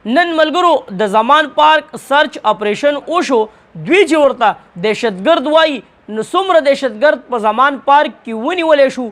نن ملګرو د زمان پارک سرچ اپریشن وشو. دوی چې ورته دهشتګرد وایي نو څومره دهشتګرد په زمان پارک کې ونیولی شو.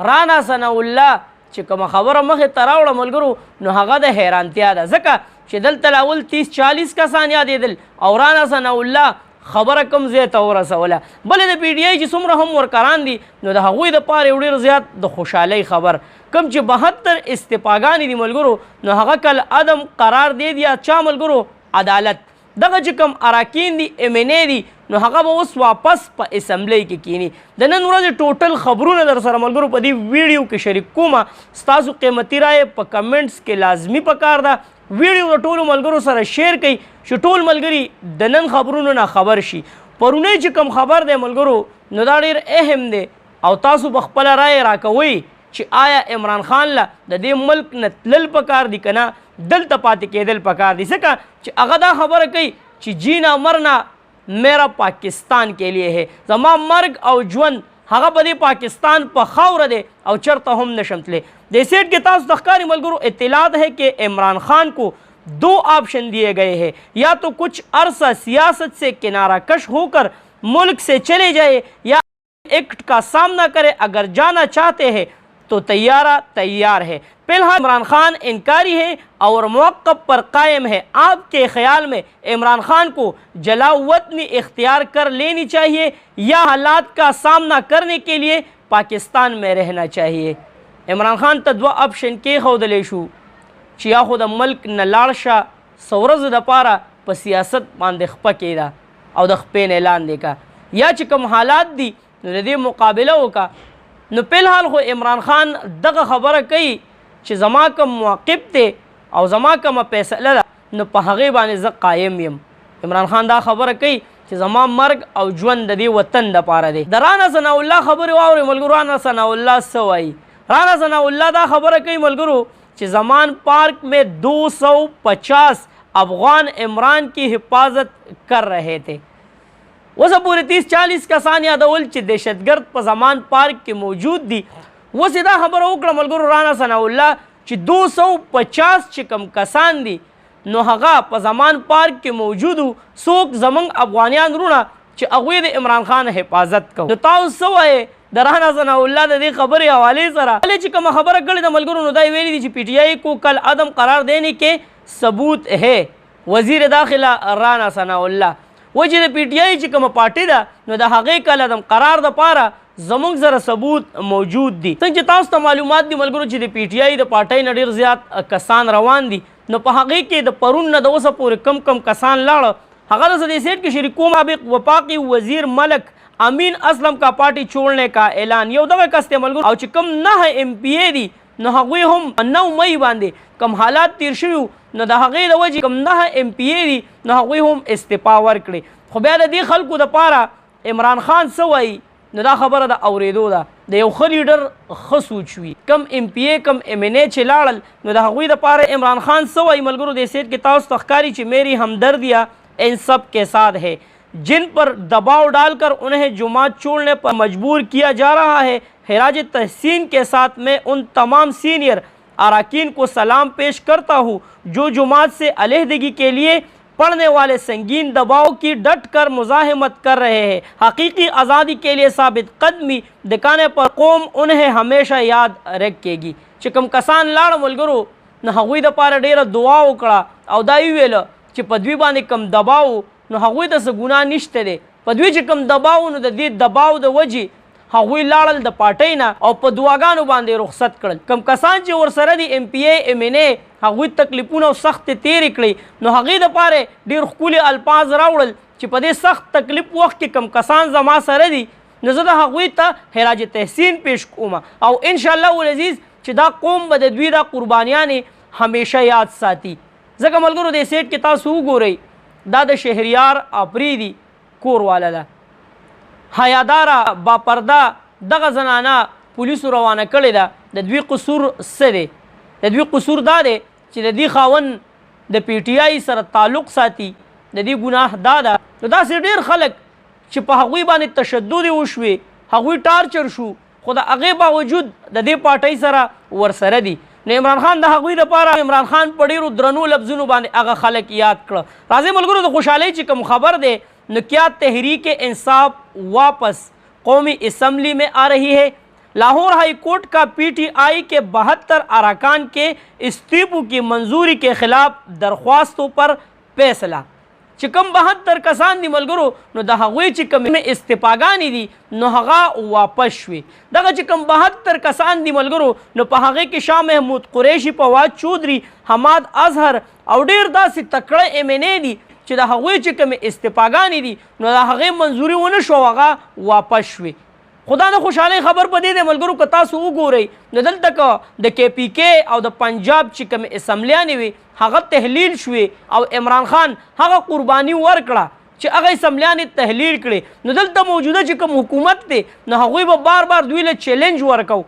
رانا ثناء الله چې کومه خبره مخې ته راوړه ملګرو نو هغه د حیرانتیا ده، ځکه چې دلته لاول 30-40 کسان یادېدل او رانا ثناء الله خبره کوم ځای ته ورسوله. بلې د پی ډي آی چې څومره هم ورکران دي نو د هغوی دپاره یو ډېر زیات د خوشحالۍ خبر کوم چې 72 استعفاګانې دي ملګرو نو هغه کل عدم قرار دی یا چا ملګرو عدالت. دغه چې کوم اراکین دي MNA دي نو هغه به اوس واپس په اسمبلی کې کینی. د نن ورځې ټوټل خبرونه در سره ملګرو په دې ویډیو کې شریک کومه. ستاسو قیمتي رایې په کمنټس کې لازمي پکار ده. ویډیو د ټولو ملګرو سره شیر کړئ چې ټول ملګري د نن خبرونو نه خبر شي. پرونی چې کوم خبر دی ملګرو نو دا ډېر اهم دی او تاسو به خپله رایې راکوئ چې آیا عمران خان له د دې ملک نه تلل پکار دي که نه دلته پاتې کېدل پکار دي. ځکه چې هغه دا خبره کوي چې جینا مرنا میرا پاکستان کے لیے ہے، زما مرگ او ژوند هغه په دې پاکستان په خاوره دی او چرته هم نشم تللی. د سیټ کې تاسو د ښکاري ملګرو اطلاعات ہے کہ عمران خان کو 2 آپشن دیے گئے ہیں، یا تو کچھ عرصہ سیاست سے کنارہ کش ہو کر ملک سے چلے جائے یا ایکٹ کا سامنا کرے، اگر جانا چاہتے ہیں تو تیار ہے. فی الحال عمران خان انکاری ہے اور موقف پر قائم ہے. آپ کے خیال میں عمران خان کو جلاؤ وطنی اختیار کر لینی چاہیے یا حالات کا سامنا کرنے کے لیے پاکستان میں رہنا چاہیے؟ عمران خان ته 2 آپشن کېښودلی شو چې یا خو د ملک نه لاړ شه، څه ورځو دپاره په سیاست باندې خپه کېده او د خپې نه لاندې کا، یا چې کوم حالات دي نو د دې مقابله وکړه. نو په الحال خو عمران خان دغه خبره کوي چې زما کوم موقف دی او زما کومه فیصله ده نو په هغې باندې زه قایم یم. عمران خان دا خبره کوي چې زما مرګ او ژوند د دې وطن دپاره دی. د رانا ثناء الله خبرې واورئ ملګرو. رانا ثناء الله څه وایي؟ رانا ثناء الله دا خبره کوي ملګرو چې زمان پارک میں 250 افغان عمران کی حفاظت کر رہے تھے. اوسه پورې 30-40 کسان یادول چې دهشتګرد په زمان پارک کې موجود دي. اوس یې دا خبره وکړه ملګرو رانا ثناء الله چې 250 چې کوم کسان دي نو هغه په زمان پارک کې موجود وو، څوک زموږ افغانیان وروڼه چې هغوی د عمران خان حفاظت کوو. نو تاسو څه وایې د رانا ثناء الله د دې خبرې حوالې سره؟ چې کومه خبره کړې ده ملګرو نو دا یې ویلي دي چې PTI کو کل عدم قرار دینے کے ثبوت ہے. وزیر داخله رانا ثناء الله وجه د PTI چې کومه پارټي ده نو د هغې کل عدم قرار دپاره زموږ سره ثبوت موجود دي. څنګه چې تاسو ته معلومات دي ملګرو چې د PTI د پارټۍ نه ډېر زیات کسان روان دي نو په هغې کې د پرون نه د اوسه پورې کم کسان لاړه. هغه د دې سیټ کې شریک کوم سابق وفاقي وزیر ملک امین اسلم کا پارٹی چھوڑنے کا اعلان. یو دغه کس دی ملګرو او چې کوم 9 MPA دي نو هغوی هم 9 مئی باندې کوم حالات تیر شوي نو د هغې د وجې کوم 9 MPA دي نو هغوی هم استعفا ورکړي. خو بیا د دې خلکو دپاره عمران خان څه وایي نو دا خبره د اورېدو ده. د یو ښه لیډر ښه سوچ وي. کم MPA کم MNA چې لاړل نو د هغوی دپاره عمران خان څه وایي ملګرو دې سیټ کې تاسو ته ښکاري چې میری همدردیاں ان سب کے ساتھ ہے جن پر دباؤ ڈال کر انہیں جماعت چھوڑنے پر مجبور کیا جا رہا ہے. خراج تحسین کے ساتھ میں ان تمام سینئر اراکین کو سلام پیش کرتا ہوں جو جماعت سے علیحدگی کے لیے پڑھنے والے سنگین دباؤ کی ڈٹ کر مزاحمت کر رہے ہیں. حقیقی آزادی کے لیے ثابت قدمی دکھانے پر قوم انہیں ہمیشہ یاد رکھے گی. چې کوم کسان لاړه ملګرو نو هغوی دپاره ډېره دعا وکړه او دا یې ویله چې په دوی باندې کوم دباو نو هغوی ته څه ګناه نشته دی. په دوی چې کوم دباو نو د دې دباو د وجې هغوی لاړل د پارټۍ نه او په دعاګانو باندې رخصت کړل. کوم کسان چې ورسره دي MPA MNA هغوی تکلیفونه او سختې تېرې کړئ نو هغې دپاره ډېر ښکلي الفاظ راوړل چې په دې سخت تکلیف وخت کې کوم کسان زما سره دي نو زه د هغوی ته خراج تحسین پیش کوم او انشاءالله العزیز چې دا قوم به د دوی دا قربانیانې همیشه یاد ساتي. ځکه ملګرو دې سیټ کې تاسو وګورئ دا د شهریار آفریدي کور والا ده. حیاداره باپرده دغه زنانه پولیسو روانه کړې ده. د دوی قصور څه دی؟ د دوی قصور دا دی چې د دې خاوند د PTI سره تعلق ساتي. د دې ګناه دا ده نو داسې ډېر خلک چې په هغوی باندې تشدد وشوې هغوی ټارچر شو خو د هغې باوجود د دې پارټۍ سره ورسره دي. نو عمران خان د هغوی دپاره عمران خان په ډېرو درنو لفظونو باندې هغه خلک یاد کړه. راځئ ملګرو د خوشحالۍ چې کوم خبر دی نو کیا تحریک انصاف واپس قومی اسمبلی میں آ رہی ہے. لاہور ہائی کورٹ کا پی ٹی آئی کے 72 اراکان کے استعفوں کی منظوری کے خلاف درخواستوں پر فیصلہ. چې کوم 72 کسان دي ملګرو نو د هغوی چې کوم استعفاګانې دي نو هغه واپس شوې. دغه چې کوم 72 کسان دي ملګرو نو په هغې کې شاه محمود قریشي، فواد چودھری، حماد اظهر او ډېر داسې تکړه MNA دي چې د هغوی چې کوم استعفاګانې دي نو د هغې منظوري ونه شو، هغه واپس شوې. خدا د خوشحالۍ خبر په دې دی ملګرو که تاسو وګورئ نو دلته که د KPK او د پنجاب چې کوم اسمبلیانې وي هغه تحلیل شوې او عمران خان هغه قرباني ورکړه چې هغه اسمبلیانې تحلیل کړي. نو دلته موجوده چې کوم حکومت دی نو هغوی به بار بار دوی له چیلنج ورکو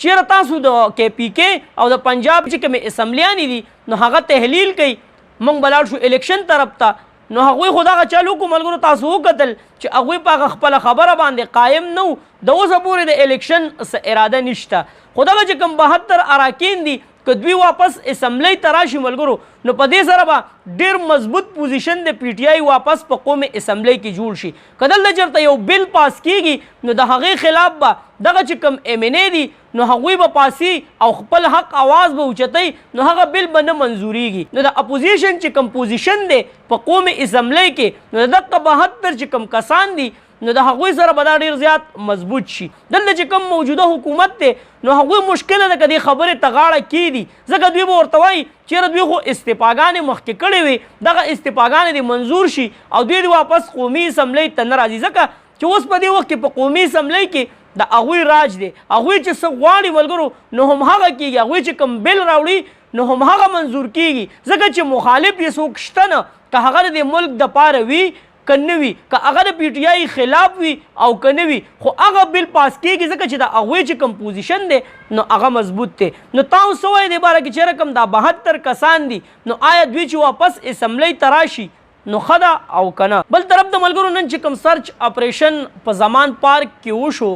چیرې تاسو د KPK او د پنجاب چې کوم اسمبلیانې دي نو هغه تحلیل کوي، موږ به لاړ شو الیکشن طرف ته. نو هغوی خو دغه چل وکړو ملګرو، تاسو وکتل چې هغوی په هغه خپله خبره باندې قایم نه وو، د اوسه پورې د الیکشن څه اراده نشته. خو دغه چې کوم 72 اراکین دي که دوی واپس اسمبلی ته راشي ملګرو نو په دې سره به ډېر مضبوط پوزیشن د PTI واپس په قومي اسمبلی کې جوړ شي. که دلته چېرته یو بل پاس کیږي نو د هغې خلاف به دغه چې کوم MNA دي نو هغوی به پاسي او خپل حق آواز به اوچتوي نو هغه بل به نه منظوریږي. نو د اپوزیشن چې کوم پوزیشن دی په قومي اسمبلی کې نو دغه 72 چې کوم کسان دي نو د هغوی سره به دا ډېر زیات مضبوط شي. دلته چې کوم موجوده حکومت دی نو هغوی مشکله ده که دې خبرې ته غاړه کیدي، ځکه دوی به ورته وایي چېرې دوی خو استعفاګانې مخکې کړې وي دغه استعفاګانې دې منظور شي او دوی دې واپس قومي اسمبلی ته نه راځي، ځکه چې اوس په دې وخت کې په قومي اسمبلی کې د هغوی راج دی. هغوی چې څه غواړي ملګرو نو هم هغه کیږي، هغوی چې کوم بل راوړي نو هم هغه منظور کیږي، ځکه چې مخالف یې څوک شته نه، که هغه د ملک دپاره وي که نه وي، که هغه د PTI خلاف وي او که نه وي، خو هغه بل پاس کیږي ځکه چې د هغوی چې کوم پوزیشن دی نو هغه مضبوط دی. نو تاسو څه وایئ دې باره کې چې رقم دا 72 کسان دي نو آیا دوی چې واپس اسمبلی ته راشي نو ښه ده او که نه. بل طرف د ملګرو نن چې کوم سرچ اپریشن په زمان پارک کې وشو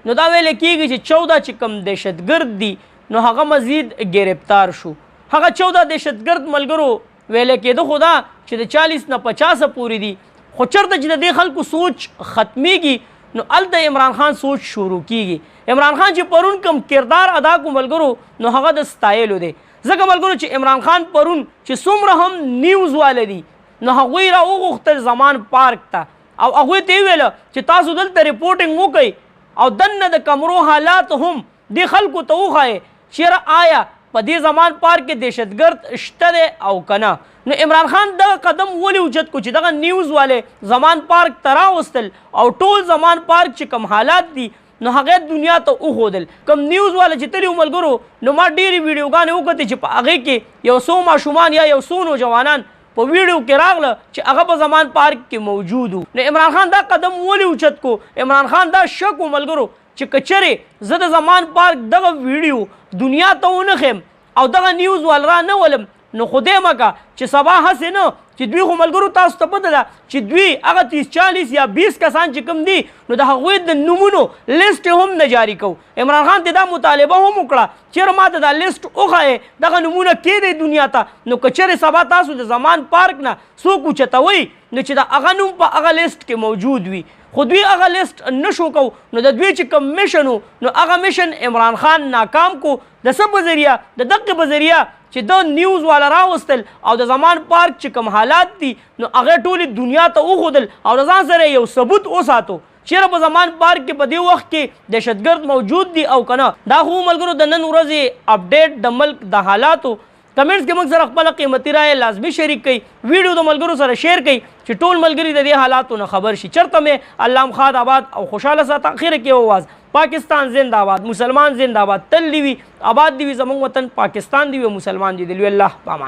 نو دا ویلی کیږي چې 14 چې کوم دهشتګرد دي نو هغه مزید گرفتار شو. هغه 14 دهشتګرد ملګرو ویلی کېده خو دا چې د 40 نه 50 پورې دي، خو چرته چې د دې خلکو سوچ ختمیږي نو هلته عمران خان سوچ شروع کیږي. عمران خان چې پرون کوم کردار ادا کو ملګرو نو هغه د ستایلو دی، ځکه ملګرو چې عمران خان پرون چې څومره هم نیوز واله دي نو هغوی را وغوښتل زمان پارک ته او هغوی ته یې ویله چې تاسو دلته ریپورټینګ وکئ او دننه د کمرو حالات هم دې خلکو ته وښایئ چېرې آیا په دې زمان پارک کې دهشتګرد شته دی او که نه. نو عمران خان دغه قدم ولې اوچت کو چې دغه نیوز والے زمان پارک ته راوستل او ټول زمان پارک چې کوم حالات دي نو هغې دنیا ته وښودل. کوم نیوز والے چې تلي ملګرو نو ما ډېرې ویډیوګانې وکتې چې په هغې کې یو څو ماشومان یا یو څو نوجوانان په ویډیو کې راغله چې هغه په زمان پارک کې موجود وو. نو عمران خان دا قدم ولې اوچت کو؟ عمران خان دا شک و ملګرو چې که چېرې زه د زمان پارک دغه ویډیو دنیا ته ونه ښیم او دغه نیوز وال را نه ولم نو خدای مکه چې سبا هسې نه چې دوی خو ملګرو تاسو ته پته ده چې دوی هغه 30 40 یا 20 کسان چې کوم دي نو د هغوی د نومونو لیست هم نه جاري کوو. عمران خان ته دا مطالبه هم وکړه چېرې ما ته دا لیست وښایې دغه نومونه کېدی دنیا ته، نو که چېرې سبا تاسو د زمان پارک نه څوک اوچتوئ نو چې د هغه نوم په هغه لیست کې موجود وي، خو دوی هغه لیست نشو کو نو د دوی چې کوم میشن و نو هغه میشن عمران خان ناکام کو د څه په ذریعه د دقې په ذریعه چې د نیوز والا راوستل او د زمان پارک چې کوم حالات دي نو هغې ټولې دنیا ته وښودل او د ځان سره یو ثبوت وساتو چېرې په زمان پارک کې په دې وخت کې دهشتګرد موجود دي او که نه. دا خو ملګرو د نن ورځې اپډیټ د ملک د حالاتو. کمنټس کې موږ سره خپله قیمتي رایه لازمي شریک کړئ، ویډیو د ملګرو سره شیر کړئ چې ټول ملګري د دې حالاتو نه خبر شي. چېرته مې الله مخاد آباد او خوشحاله ساته. اخره کې اواز پاکستان زنده آباد، مسلمان زنده آباد، تل دی وي آباد دی وي زموږ وطن پاکستان دی وي مسلمان دی دی الله پامان.